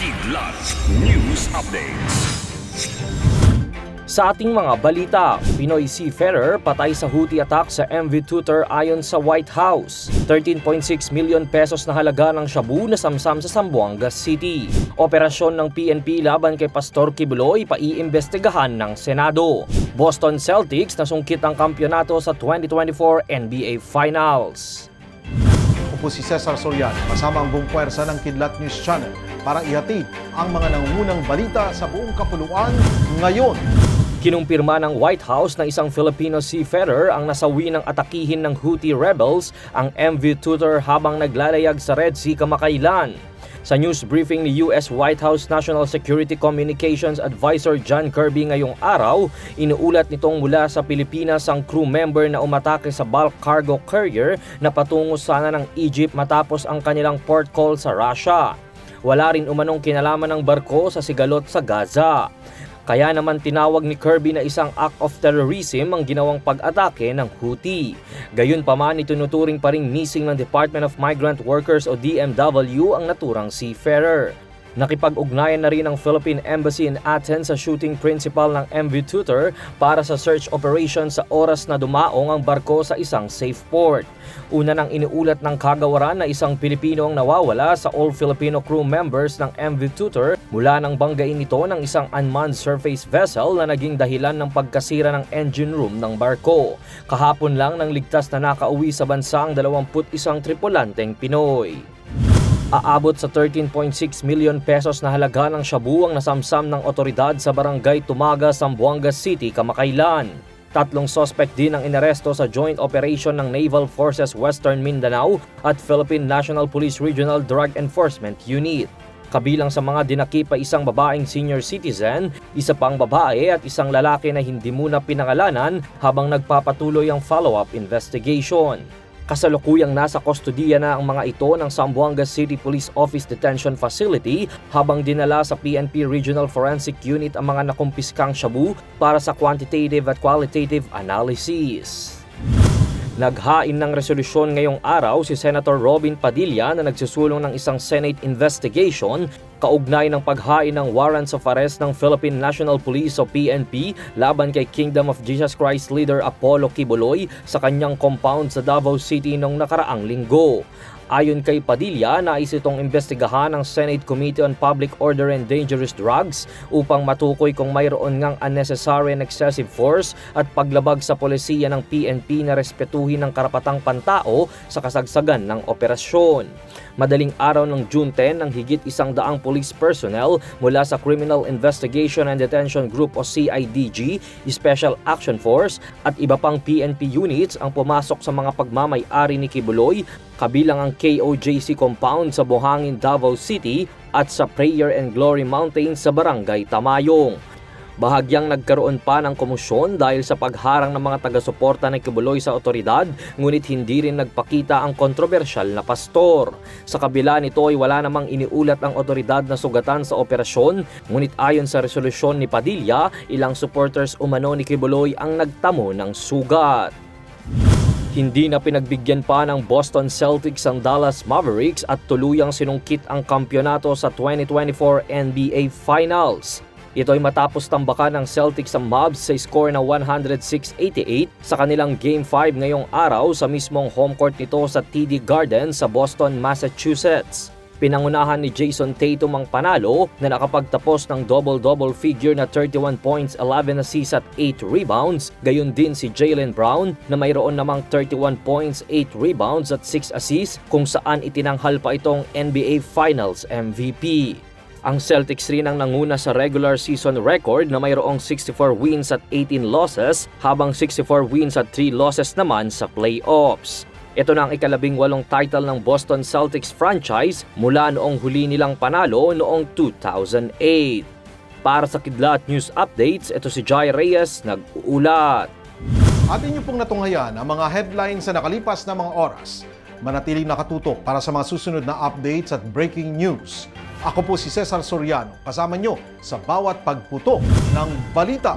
Kidlat News Updates. Sa ating mga balita, Pinoy seafarer patay sa Houthi attack sa MV Tutor ayon sa White House. 13.6 million pesos na halaga ng shabu na samsam sa Zamboanga City. Operasyon ng PNP laban kay Pastor Kibuloy paiimbestigahan ng Senado. Boston Celtics nasungkit ang kampyonato sa 2024 NBA Finals. Ako po si Cesar Soriano, kasama ang buong puwersa ng Kidlat News Channel para ihatid ang mga nangungunang balita sa buong kapuluan ngayon. Kinumpirma ng White House na isang Filipino seafarer ang nasawi ng atakihin ng Houthi rebels ang MV Tutor habang naglalayag sa Red Sea kamakailan. Sa news briefing ni US White House National Security Communications Advisor John Kirby ngayong araw, inuulat nitong mula sa Pilipinas ang crew member na umatake sa bulk cargo carrier na patungo sana ng Egypt matapos ang kanilang port call sa Russia. Wala rin umanong kinalaman ng barko sa sigalot sa Gaza. Kaya naman tinawag ni Kirby na isang act of terrorism ang ginawang pag-atake ng Houthi. Gayunpaman, itinuturing pa ring missing ng Department of Migrant Workers o DMW ang naturang seafarer. Nakipag-ugnayan na rin ang Philippine Embassy in Athens sa shooting principal ng MV Tutor para sa search operation sa oras na dumaong ang barko sa isang safe port. Una nang iniulat ng kagawaran na isang Pilipino ang nawawala sa all-Filipino crew members ng MV Tutor mula nang banggain ito ng isang unmanned surface vessel na naging dahilan ng pagkasira ng engine room ng barko. Kahapon lang nang ligtas na nakauwi sa bansa ang 21 tripulanteng Pinoy. Aabot sa 13.6 million pesos na halaga ng shabu ang nasamsam ng otoridad sa barangay Tumaga, Zamboanga City kamakailan. 3 suspect din ang inaresto sa joint operation ng Naval Forces Western Mindanao at Philippine National Police Regional Drug Enforcement Unit. Kabilang sa mga dinakip ay isang babaeng senior citizen, isa pang babae at isang lalaki na hindi muna pinangalanan habang nagpapatuloy ang follow-up investigation. Kasalukuyang nasa kustodiya na ang mga ito ng Zamboanga City Police Office Detention Facility habang dinala sa PNP Regional Forensic Unit ang mga nakumpiskang shabu para sa quantitative at qualitative analysis. Naghain ng resolusyon ngayong araw si Senator Robin Padilla na nagsusulong ng isang Senate investigation kaugnay ng paghain ng warrants of arrest ng Philippine National Police o PNP laban kay Kingdom of Jesus Christ leader Apollo Kibuloy sa kanyang compound sa Davao City noong nakaraang linggo. Ayon kay Padilla, nais itong imbestigahan ng Senate Committee on Public Order and Dangerous Drugs upang matukoy kung mayroon ngang unnecessary and excessive force at paglabag sa polisiya ng PNP na respetuhin ang karapatang pantao sa kasagsagan ng operasyon. Madaling araw ng June 10 ng higit 100 police personnel mula sa Criminal Investigation and Detention Group o CIDG, Special Action Force at iba pang PNP units ang pumasok sa mga pagmamay-ari ni Kibuloy, kabilang ang KOJC compound sa Buhangin, Davao City at sa Prayer and Glory Mountains sa Barangay Tamayong. Bahagyang nagkaroon pa ng komosyon dahil sa pagharang ng mga taga-suporta ni Kibuloy sa otoridad, ngunit hindi rin nagpakita ang kontrobersyal na pastor. Sa kabila nito ay wala namang iniulat ang otoridad na sugatan sa operasyon, ngunit ayon sa resolusyon ni Padilla, ilang supporters umano ni Kibuloy ang nagtamo ng sugat. Hindi na pinagbigyan pa ng Boston Celtics ang Dallas Mavericks at tuluyang sinungkit ang kampyonato sa 2024 NBA Finals. Ito ay matapos tambakan ng Celtics ang Mavs sa score na 106-88 sa kanilang Game 5 ngayong araw sa mismong home court nito sa TD Garden sa Boston, Massachusetts. Pinangunahan ni Jason Tatum ang panalo na nakapagtapos ng double-double figure na 31 points, 11 assists at 8 rebounds. Gayon din si Jaylen Brown na mayroon namang 31 points, 8 rebounds at 6 assists kung saan itinanghal pa itong NBA Finals MVP. Ang Celtics rin ang nanguna sa regular season record na mayroong 64 wins at 18 losses habang 64 wins at 3 losses naman sa playoffs. Ito na ang ika-18 title ng Boston Celtics franchise mula noong huli nilang panalo noong 2008. Para sa Kidlat News Updates, ito si Jai Reyes nag-uulat. Atin niyo pong natunghayan ang mga headlines sa nakalipas na mga oras. Manatiling nakatutok para sa mga susunod na updates at breaking news. Ako po si Cesar Soriano, kasama nyo sa bawat pagputok ng balita.